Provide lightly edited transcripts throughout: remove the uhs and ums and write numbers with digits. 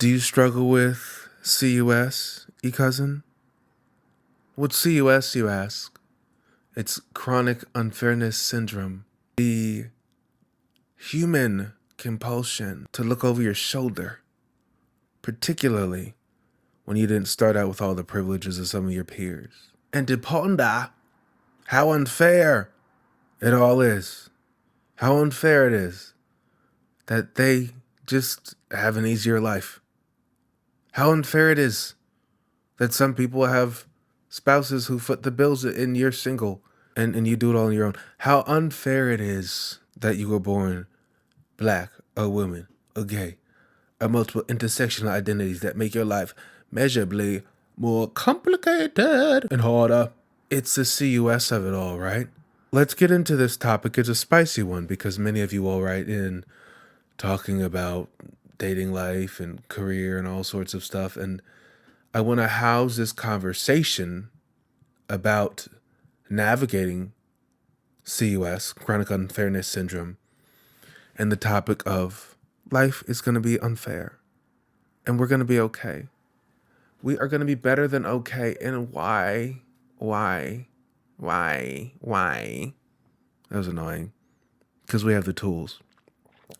Do you struggle with CUS, cousin? What's CUS, you ask? It's chronic unfairness syndrome. The human compulsion to look over your shoulder, particularly when you didn't start out with all the privileges of some of your peers. And to ponder how unfair it all is. How unfair it is that they just have an easier life. How unfair it is that some people have spouses who foot the bills and you're single and you do it all on your own. How unfair it is that you were born black, a woman, a gay, or multiple intersectional identities that make your life measurably more complicated and harder. It's the CUS of it all, right? Let's get into this topic. It's a spicy one because many of you all write in talking about dating life and career and all sorts of stuff. And I want to house this conversation about navigating CUS, chronic unfairness syndrome, and the topic of life is going to be unfair and we're going to be okay. We are going to be better than okay. And why? That was annoying because we have the tools.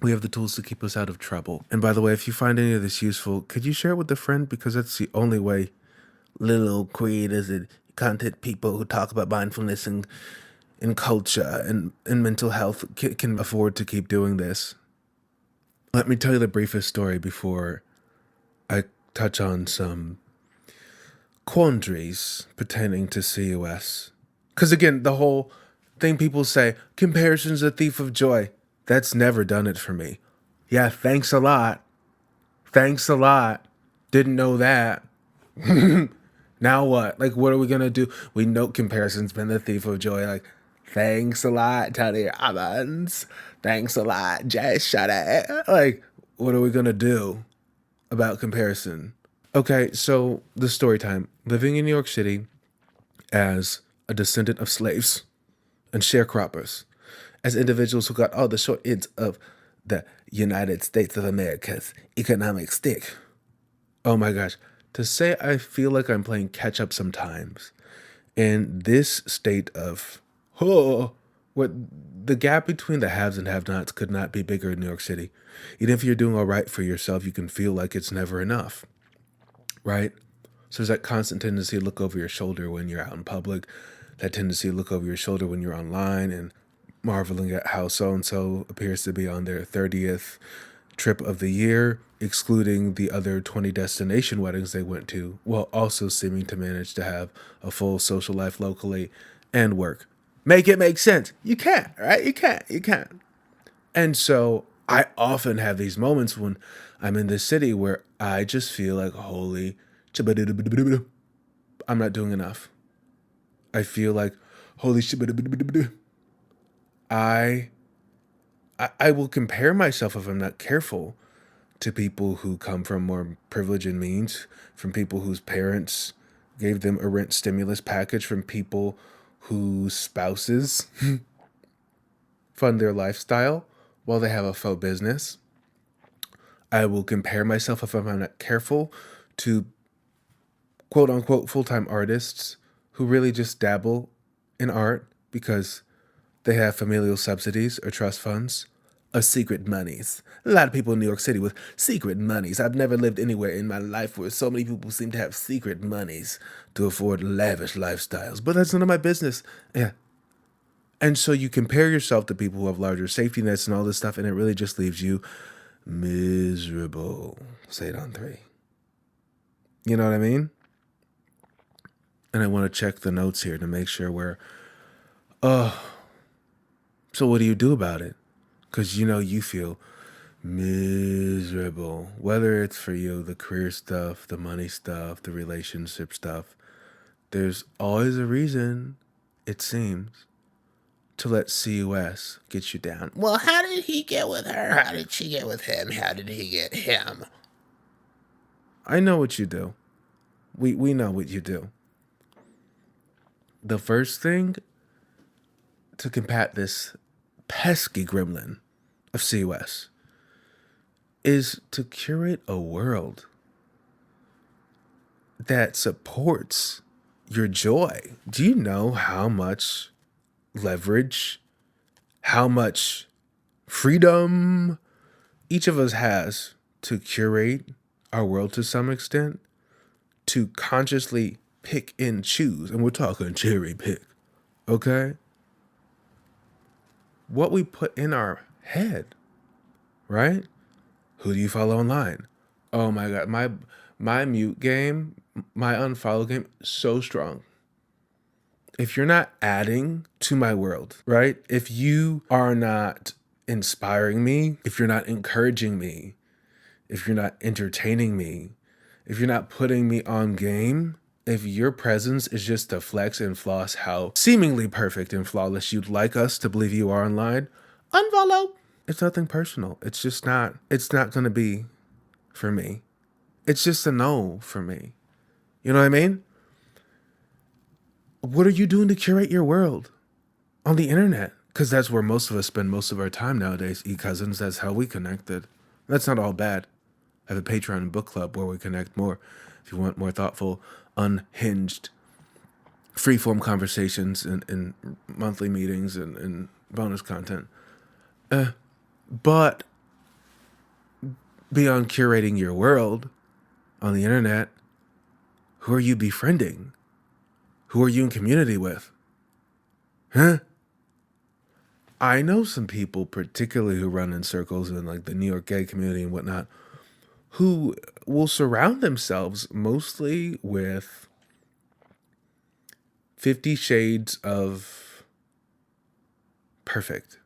We have the tools to keep us out of trouble. And by the way, if you find any of this useful, could you share it with a friend? Because that's the only way little creators and content people who talk about mindfulness and culture and mental health can afford to keep doing this. Let me tell you the briefest story before I touch on some quandaries pertaining to CUS. Because again, the whole thing people say, comparison's a thief of joy. That's never done it for me. Yeah, thanks a lot. Thanks a lot. Didn't know that. Now what? Like, what are we going to do? We know comparison's been the thief of joy. Like, thanks a lot, Tony Robbins. Thanks a lot, Jay Shetty. Like, what are we going to do about comparison? Okay, so the story time. Living in New York City as a descendant of slaves and sharecroppers, as individuals who got all the short ends of the United States of America's economic stick. Oh my gosh. To say I feel like I'm playing catch up sometimes in this state of, what the gap between the haves and have-nots could not be bigger in New York City. Even if you're doing all right for yourself, you can feel like it's never enough, right? So there's that constant tendency to look over your shoulder when you're out in public, that tendency to look over your shoulder when you're online and marveling at how so-and-so appears to be on their 30th trip of the year, excluding the other 20 destination weddings they went to, while also seeming to manage to have a full social life locally and work. Make it make sense. You can't, right? You can't. And so I often have these moments when I'm in this city where I just feel like, holy, I'm not doing enough. I feel like, holy shit, I will compare myself if I'm not careful to people who come from more privilege and means, from people whose parents gave them a rent stimulus package, from people whose spouses fund their lifestyle while they have a faux business. I will compare myself if I'm not careful to quote unquote full-time artists who really just dabble in art because they have familial subsidies or trust funds or secret monies. A lot of people in New York City with secret monies. I've never lived anywhere in my life where so many people seem to have secret monies to afford lavish lifestyles. But that's none of my business. Yeah. And so you compare yourself to people who have larger safety nets and all this stuff, and it really just leaves you miserable. Say it on 3. You know what I mean? And I want to check the notes here to make sure we're... So what do you do about it? Because you feel miserable. Whether it's for you, the career stuff, the money stuff, the relationship stuff, there's always a reason, it seems, to let CUS get you down. Well, how did he get with her? How did she get with him? How did he get him? I know what you do. We know what you do. The first thing to combat this pesky gremlin of CUS is to curate a world that supports your joy. Do you know how much leverage, how much freedom each of us has to curate our world to some extent, to consciously pick and choose? And we're talking cherry pick, okay? What we put in our head, right? Who do you follow online? Oh my God, my mute game, my unfollow game, so strong. If you're not adding to my world, right? If you are not inspiring me, if you're not encouraging me, if you're not entertaining me, if you're not putting me on game, if your presence is just to flex and floss how seemingly perfect and flawless you'd like us to believe you are online, unfollow. It's nothing personal. It's not going to be for me. It's just a no for me. You know what I mean? What are you doing to curate your world on the internet? Because that's where most of us spend most of our time nowadays, e-cousins. That's how we connected. That's not all bad. I have a Patreon and book club where we connect more. If you want more thoughtful, unhinged, free-form conversations and monthly meetings and bonus content. But beyond curating your world on the internet, who are you befriending? Who are you in community with? Huh? I know some people, particularly who run in circles in like the New York gay community and whatnot, who will surround themselves mostly with 50 shades of perfect.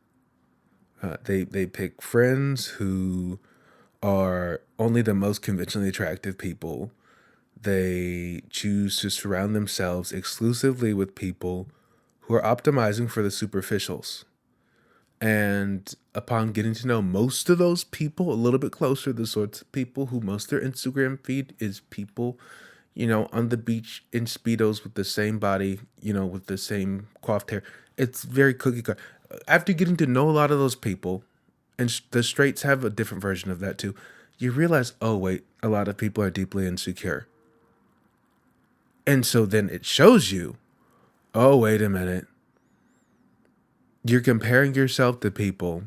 They pick friends who are only the most conventionally attractive people. They choose to surround themselves exclusively with people who are optimizing for the superficials. And upon getting to know most of those people a little bit closer, the sorts of people who most their Instagram feed is people, on the beach in Speedos with the same body, with the same coiffed hair. It's very cookie cutter. After getting to know a lot of those people, and the straights have a different version of that too, you realize, oh wait, a lot of people are deeply insecure. And so then it shows you, oh, wait a minute. You're comparing yourself to people.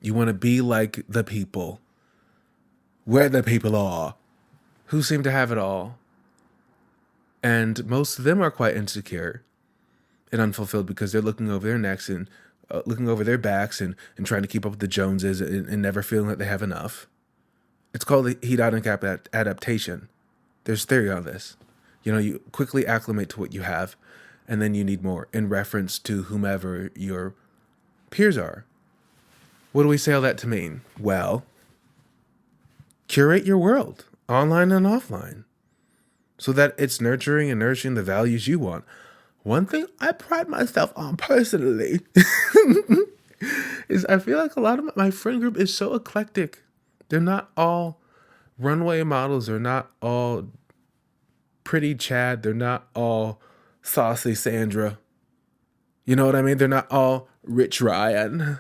You want to be like the people, where the people are, who seem to have it all. And most of them are quite insecure and unfulfilled because they're looking over their necks and looking over their backs and trying to keep up with the Joneses and never feeling that they have enough. It's called the hedonic adaptation. There's theory on this. You quickly acclimate to what you have, and then you need more in reference to whomever your peers are. What do we say all that to mean? Well, curate your world, online and offline, so that it's nurturing and nourishing the values you want. One thing I pride myself on personally is I feel like a lot of my friend group is so eclectic. They're not all runway models. They're not all pretty Chad. They're not all saucy Sandra. You know what I mean? They're not all rich Ryan.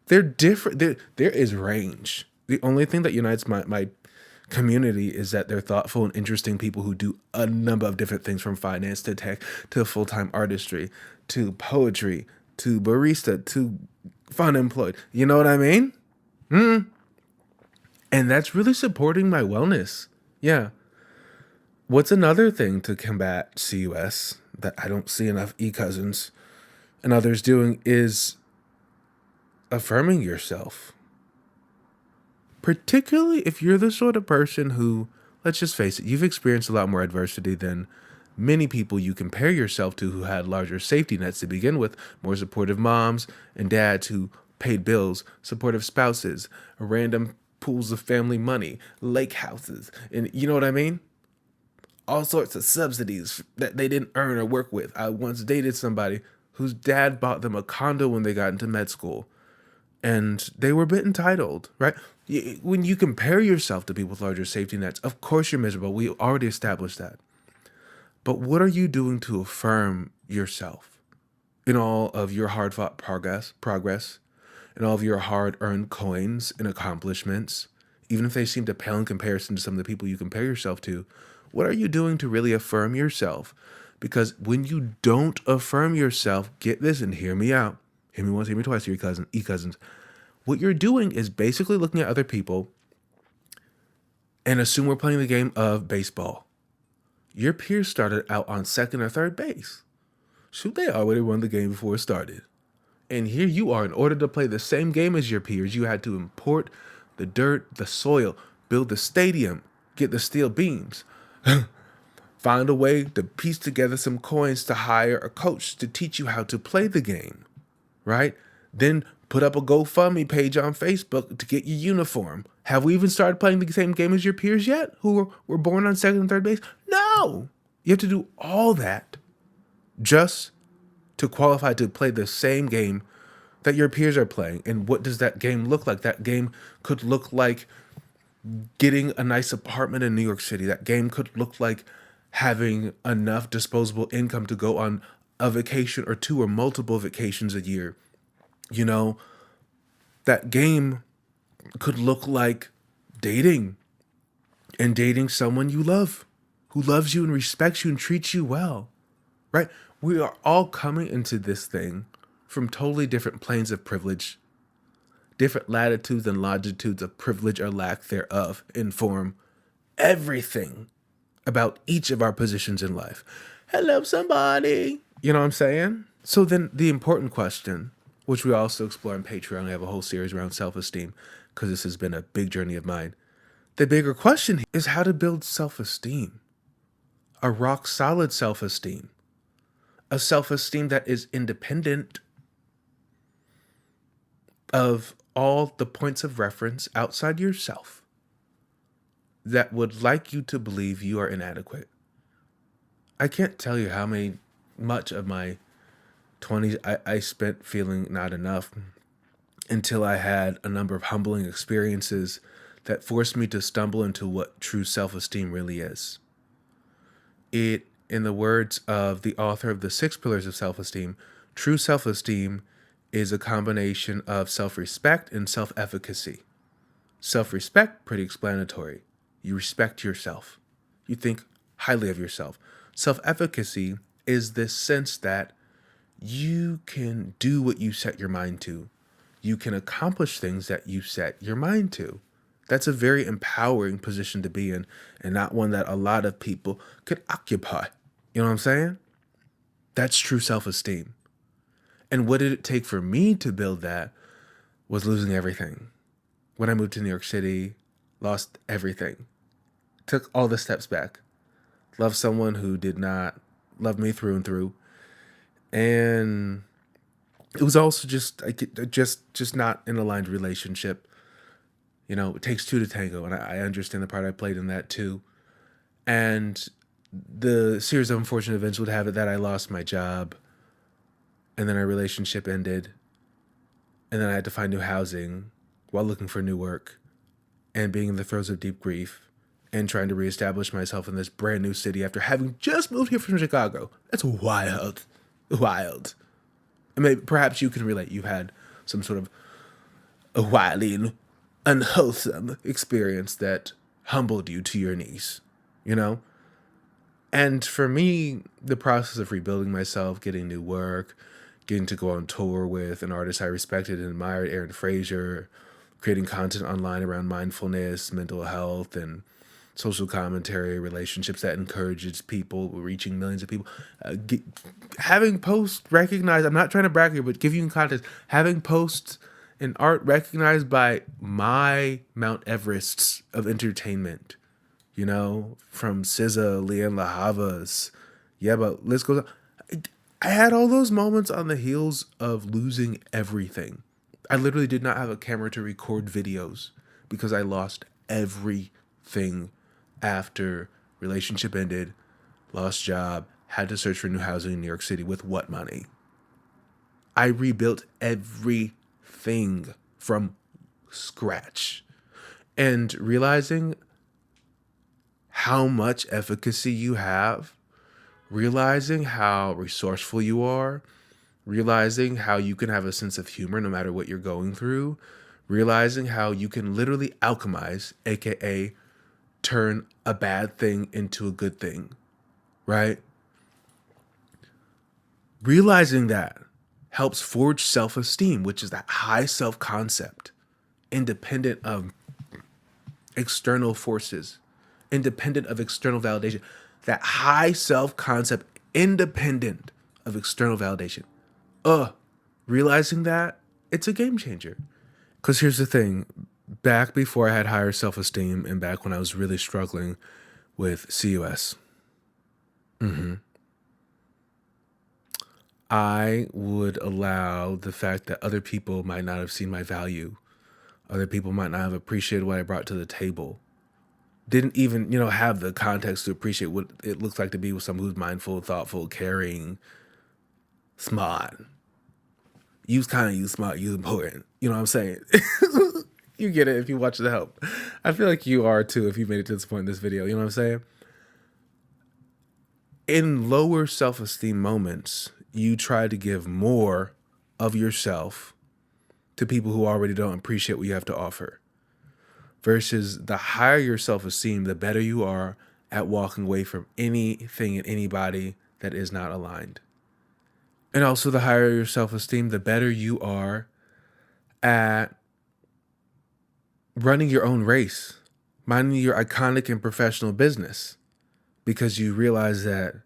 They're different. There is range. The only thing that unites my community is that they're thoughtful and interesting people who do a number of different things, from finance to tech to full-time artistry to poetry to barista to fun employed. You know what I mean? And that's really supporting my wellness. Yeah. What's another thing to combat CUS that I don't see enough e-cousins and others doing is affirming yourself. Particularly if you're the sort of person who, let's just face it, you've experienced a lot more adversity than many people you compare yourself to who had larger safety nets to begin with, more supportive moms and dads who paid bills, supportive spouses, random pools of family money, lake houses, and you know what I mean? All sorts of subsidies that they didn't earn or work with. I once dated somebody whose dad bought them a condo when they got into med school, and they were a bit entitled, right? When you compare yourself to people with larger safety nets, of course you're miserable. We already established that. But what are you doing to affirm yourself in all of your hard-fought progress, in all of your hard-earned coins and accomplishments, even if they seem to pale in comparison to some of the people you compare yourself to? What are you doing to really affirm yourself? Because when you don't affirm yourself, get this and hear me out. Hear me once, hear me twice, your cousins. What you're doing is basically looking at other people and assume we're playing the game of baseball. Your peers started out on second or third base. Shoot, they already won the game before it started. And here you are, in order to play the same game as your peers, you had to import the dirt, the soil, build the stadium, get the steel beams, find a way to piece together some coins to hire a coach to teach you how to play the game, right? Then put up a GoFundMe page on Facebook to get your uniform. Have we even started playing the same game as your peers yet, who were born on second and third base? No! You have to do all that just to qualify to play the same game that your peers are playing. And what does that game look like? That game could look like getting a nice apartment in New York City. That game could look like having enough disposable income to go on a vacation or two or multiple vacations a year. You know, that game could look like dating and dating someone you love, who loves you and respects you and treats you well, right? We are all coming into this thing from totally different planes of privilege, different latitudes and longitudes of privilege or lack thereof inform everything about each of our positions in life. Hello, somebody. You know what I'm saying? So then the important question, which we also explore on Patreon, I have a whole series around self-esteem because this has been a big journey of mine. The bigger question is how to build self-esteem, a rock solid self-esteem, a self-esteem that is independent of all the points of reference outside yourself that would like you to believe you are inadequate. I can't tell you how much of my 20s I spent feeling not enough until I had a number of humbling experiences that forced me to stumble into what true self-esteem really is. It, in the words of the author of The 6 Pillars of Self-Esteem, true self-esteem is a combination of self-respect and self-efficacy. Self-respect, pretty explanatory. You respect yourself. You think highly of yourself. Self-efficacy is this sense that you can do what you set your mind to. You can accomplish things that you set your mind to. That's a very empowering position to be in, and not one that a lot of people could occupy. You know what I'm saying? That's true self-esteem. And what did it take for me to build that was losing everything. When I moved to New York City, lost everything. Took all the steps back. Loved someone who did not love me through and through. And it was also just not an aligned relationship. You know, it takes two to tango, and I understand the part I played in that too. And the series of unfortunate events would have it that I lost my job, and then our relationship ended, and then I had to find new housing while looking for new work, and being in the throes of deep grief, and trying to reestablish myself in this brand new city after having just moved here from Chicago. That's wild. Wild. And maybe perhaps you can relate. You've had some sort of a wildly and unwholesome experience that humbled you to your knees, you know? And for me, the process of rebuilding myself, getting new work, getting to go on tour with an artist I respected and admired, Aaron Frazier, creating content online around mindfulness, mental health, and social commentary, relationships that encourages people, reaching millions of people. Having posts recognized, I'm not trying to brag here, but give you context, having posts and art recognized by my Mount Everests of entertainment, you know, from SZA, Leanne La Havas, yeah, but list goes on. I had all those moments on the heels of losing everything. I literally did not have a camera to record videos because I lost everything after relationship ended, lost job, had to search for new housing in New York City with what money? I rebuilt everything from scratch. And realizing how much efficacy you have, realizing how resourceful you are, realizing how you can have a sense of humor no matter what you're going through, realizing how you can literally alchemize, aka turn a bad thing into a good thing, right? Realizing that helps forge self-esteem, which is that high self-concept, independent of external forces, independent of external validation. That high self-concept, independent of external validation. Realizing that, it's a game changer. Because here's the thing. Back before I had higher self-esteem and back when I was really struggling with CUS, I would allow the fact that other people might not have seen my value, other people might not have appreciated what I brought to the table, didn't even, have the context to appreciate what it looks like to be with someone who's mindful, thoughtful, caring, smart. Use kind, use smart, use important. You know what I'm saying? You get it if you watch The Help. I feel like you are too if you made it to this point in this video. You know what I'm saying? In lower self-esteem moments, you try to give more of yourself to people who already don't appreciate what you have to offer. Versus the higher your self-esteem, the better you are at walking away from anything and anybody that is not aligned. And also the higher your self-esteem, the better you are at running your own race, minding your iconic and professional business, because you realize that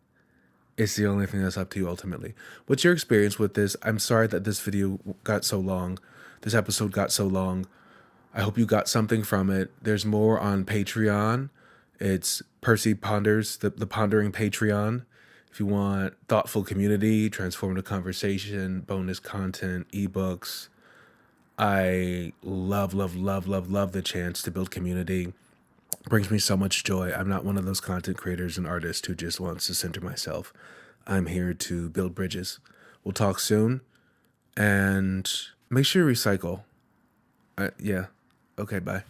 it's the only thing that's up to you ultimately. What's your experience with this? I'm sorry that this video got so long. This episode got so long. I hope you got something from it. There's more on Patreon. It's Percy Ponders, the Pondering Patreon. If you want thoughtful community, transformative conversation, bonus content, ebooks. I love the chance to build community. Brings me so much joy. I'm not one of those content creators and artists who just wants to center myself. I'm here to build bridges. We'll talk soon. And make sure you recycle. Yeah. Okay, bye.